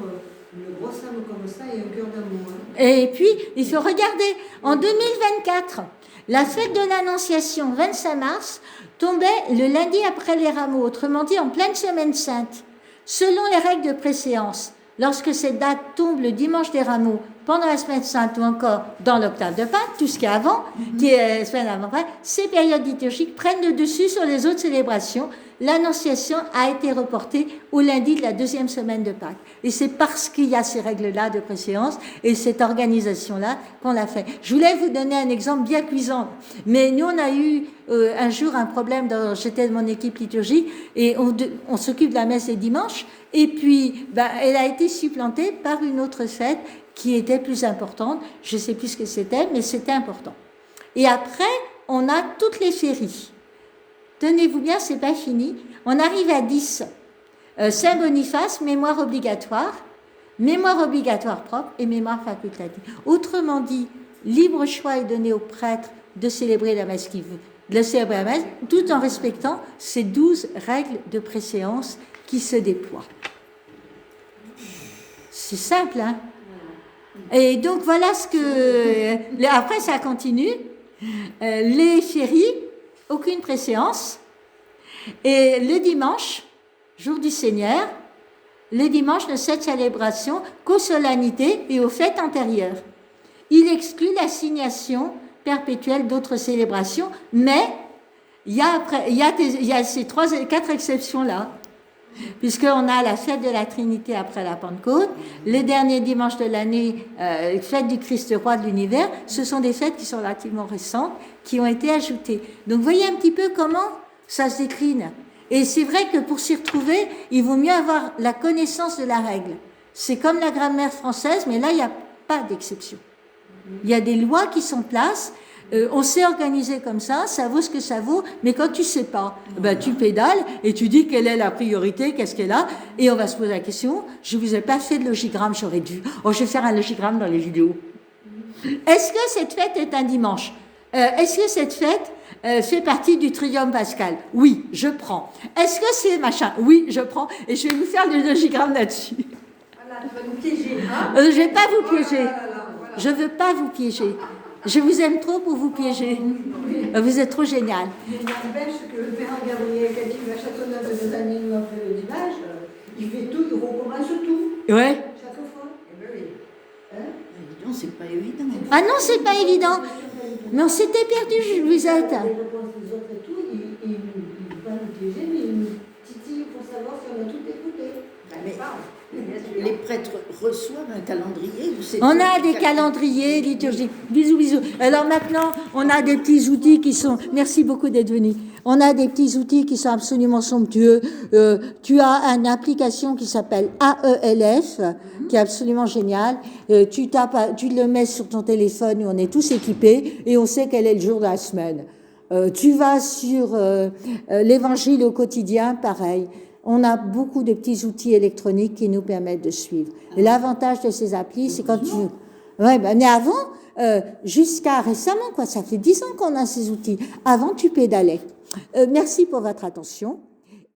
une grosse âme comme ça et un cœur d'amour. Hein. Et puis, il faut regarder, en 2024, la fête de l'Annonciation, 25 mars, tombait le lundi après les rameaux, autrement dit en pleine semaine sainte. Selon les règles de préséance, lorsque cette date tombe le dimanche des rameaux, pendant la semaine sainte ou encore dans l'octave de Pâques, tout ce qui est avant, qui est la semaine avant, ces périodes liturgiques prennent le dessus sur les autres célébrations. L'Annonciation a été reportée au lundi de la deuxième semaine de Pâques. Et c'est parce qu'il y a ces règles-là de préséance et cette organisation-là qu'on l'a fait. Je voulais vous donner un exemple bien cuisant. Mais nous, on a eu un jour un problème, j'étais de mon équipe liturgique, et on s'occupe de la messe les dimanches. Et puis, elle a été supplantée par une autre fête qui était plus importante. Je ne sais plus ce que c'était, mais c'était important. Et après, on a toutes les féries. Tenez-vous bien, c'est pas fini. On arrive à 10. Saint-Boniface, mémoire obligatoire propre et mémoire facultative. Autrement dit, libre choix est donné au prêtre de célébrer la messe qu'il veut, de célébrer la messe, tout en respectant ces 12 règles de préséance qui se déploient. C'est simple, hein? Et donc voilà ce que... Après, ça continue. Les féries, aucune préséance. Et le dimanche, jour du Seigneur, le dimanche ne cède célébration qu'aux solennités et aux fêtes antérieures. Il exclut l'assignation perpétuelle d'autres célébrations, mais il y a ces 4 exceptions-là. Puisqu'on a la fête de la Trinité après la Pentecôte, le dernier dimanche de l'année, fête du Christ roi de l'univers, ce sont des fêtes qui sont relativement récentes, qui ont été ajoutées. Donc voyez un petit peu comment ça se décline. Et c'est vrai que pour s'y retrouver, il vaut mieux avoir la connaissance de la règle. C'est comme la grammaire française, mais là, il n'y a pas d'exception. Il y a des lois qui sont en place. On s'est organisé comme ça vaut ce que ça vaut, mais quand tu sais pas, tu pédales et tu dis quelle est la priorité, qu'est-ce qu'elle a, et on va se poser la question, je vous ai pas fait de logigramme, j'aurais dû, je vais faire un logigramme dans les vidéos. Est-ce que cette fête est un dimanche? Est-ce que cette fête fait partie du triomphe pascal? Oui, je prends. Est-ce que c'est machin? Oui, je prends, et je vais vous faire le logigramme là-dessus. Voilà, tu vas nous piéger, hein? Je vais pas vous piéger. Voilà. Je veux pas vous piéger. Je vous aime trop pour vous piéger. Vous êtes trop génial. Mais il n'empêche que le père Gabriel, quand il va à Châteauneuf des années après le dimanche, il fait tout, il recommence tout. Ouais. Chaque fois. Eh ben oui. Hein? Non, c'est pas évident. Ah non, c'est pas évident. Mais on s'était perdu, vous êtes. Les réponses des autres et tout, il va nous piéger, mais il nous titille pour savoir si on a tout écouté. Mais les prêtres reçoivent un calendrier. On a des calendriers liturgiques. Bisous, bisous. Alors maintenant, on a des petits outils qui sont... Merci beaucoup d'être venu. On a des petits outils qui sont absolument somptueux. Tu as une application qui s'appelle AELF, qui est absolument géniale. Tu le mets sur ton téléphone, et on est tous équipés, et on sait quel est le jour de la semaine. Tu vas sur l'Évangile au quotidien, pareil. on a beaucoup de petits outils électroniques qui nous permettent de suivre. Et l'avantage de ces applis, c'est quand tu... Ouais, ben, mais avant, jusqu'à récemment, quoi, ça fait 10 ans qu'on a ces outils. Avant, tu pédalais. Merci pour votre attention.